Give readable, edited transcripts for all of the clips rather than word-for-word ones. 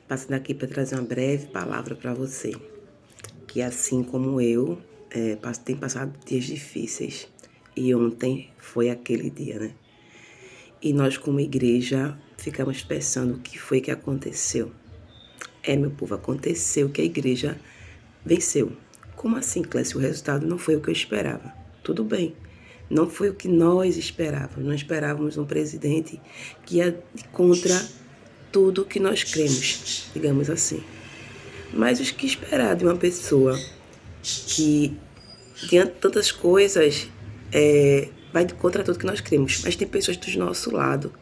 Passando aqui para trazer uma breve palavra para você, que assim como eu, tem passado dias difíceis, e ontem foi aquele dia, né? E nós como igreja ficamos pensando o que foi que aconteceu. Meu povo, aconteceu que a igreja venceu. Como assim, Clécio? O resultado não foi o que eu esperava. Tudo bem, não foi o que nós esperávamos. Nós esperávamos um presidente que ia contra tudo que nós cremos, digamos assim. Mas os que esperar de uma pessoa que, diante de tantas coisas, vai contra tudo que nós cremos. Mas tem pessoas do nosso lado,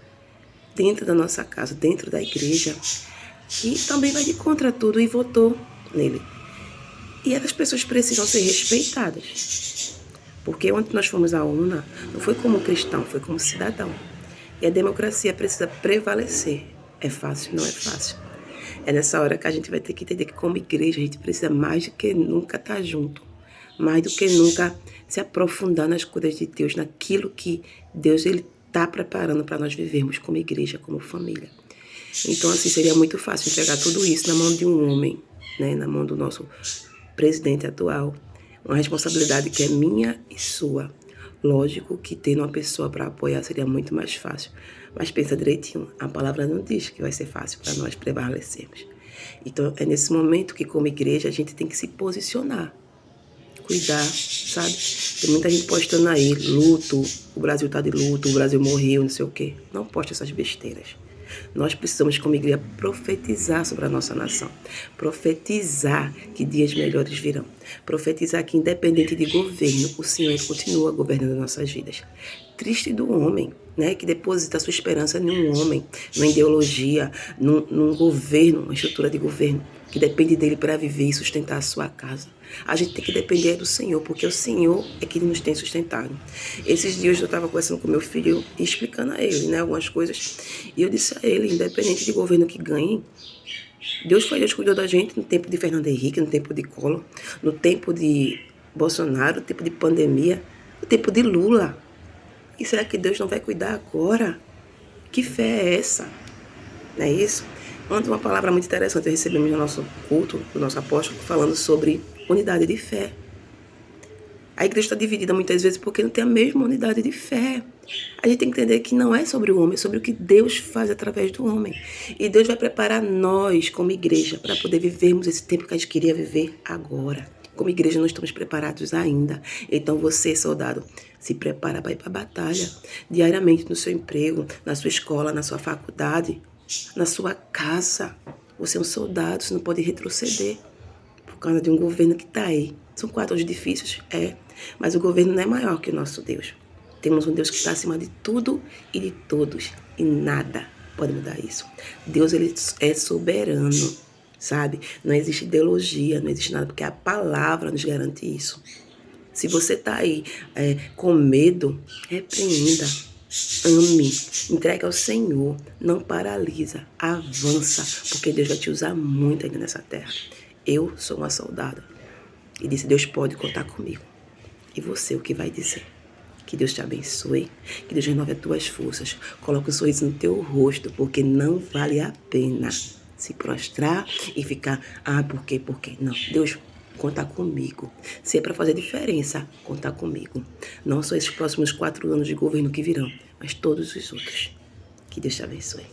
dentro da nossa casa, dentro da igreja, que também vai de contra tudo e votou nele. E essas pessoas precisam ser respeitadas. Porque onde nós fomos à urna, não foi como cristão, foi como cidadão. E a democracia precisa prevalecer. É fácil? Não é fácil. É nessa hora que a gente vai ter que entender que como igreja a gente precisa mais do que nunca estar junto. Mais do que nunca se aprofundar nas coisas de Deus, naquilo que Deus está preparando para nós vivermos como igreja, como família. Então, assim, seria muito fácil entregar tudo isso na mão de um homem, né, na mão do nosso presidente atual. Uma responsabilidade que é minha e sua. Lógico que tendo uma pessoa para apoiar seria muito mais fácil. Mas pensa direitinho, a palavra não diz que vai ser fácil para nós prevalecermos. Então, é nesse momento que, como igreja, a gente tem que se posicionar. Cuidar, sabe? Tem muita gente postando aí, luto, o Brasil tá de luto, o Brasil morreu, não sei o quê. Não poste essas besteiras. Nós precisamos, como igreja, profetizar sobre a nossa nação. Profetizar que dias melhores virão. Profetizar que, independente de governo, o Senhor continua governando nossas vidas. Triste do homem, né, que deposita a sua esperança em um homem, numa ideologia, num governo, uma estrutura de governo, que depende dele para viver e sustentar a sua casa. A gente tem que depender do Senhor, porque o Senhor é que nos tem sustentado. Esses dias eu estava conversando com meu filho e explicando a ele, né, algumas coisas. E eu disse a ele, independente de governo que ganhe, Deus cuidou da gente no tempo de Fernando Henrique, no tempo de Collor, no tempo de Bolsonaro, no tempo de pandemia, no tempo de Lula. E será que Deus não vai cuidar agora? Que fé é essa? Não é isso? Ontem uma palavra muito interessante eu recebemos no nosso culto, do nosso apóstolo, falando sobre unidade de fé. A igreja está dividida muitas vezes porque não tem a mesma unidade de fé. A gente tem que entender que não é sobre o homem, é sobre o que Deus faz através do homem. E Deus vai preparar nós, como igreja, para poder vivermos esse tempo que a gente queria viver agora. Como igreja não estamos preparados ainda. Então você, soldado, se prepara para ir para a batalha. Diariamente no seu emprego, na sua escola, na sua faculdade, na sua casa. Você é um soldado, você não pode retroceder por causa de um governo que está aí. São 4 anos difíceis, mas o governo não é maior que o nosso Deus. Temos um Deus que está acima de tudo e de todos, e nada pode mudar isso. Deus, ele é soberano, sabe? Não existe ideologia, não existe nada, porque a palavra nos garante isso. Se você está aí com medo, repreenda, ame, entregue ao Senhor, não paralisa, avança, porque Deus vai te usar muito ainda nessa terra. Eu sou uma soldada e disse, Deus pode contar comigo. E você, o que vai dizer? Que Deus te abençoe, que Deus renove as tuas forças, coloque um sorriso no teu rosto, porque não vale a pena se prostrar e ficar, por quê? Não, Deus conta comigo. Se é para fazer diferença, conta comigo. Não só esses próximos 4 anos de governo que virão, mas todos os outros. Que Deus te abençoe.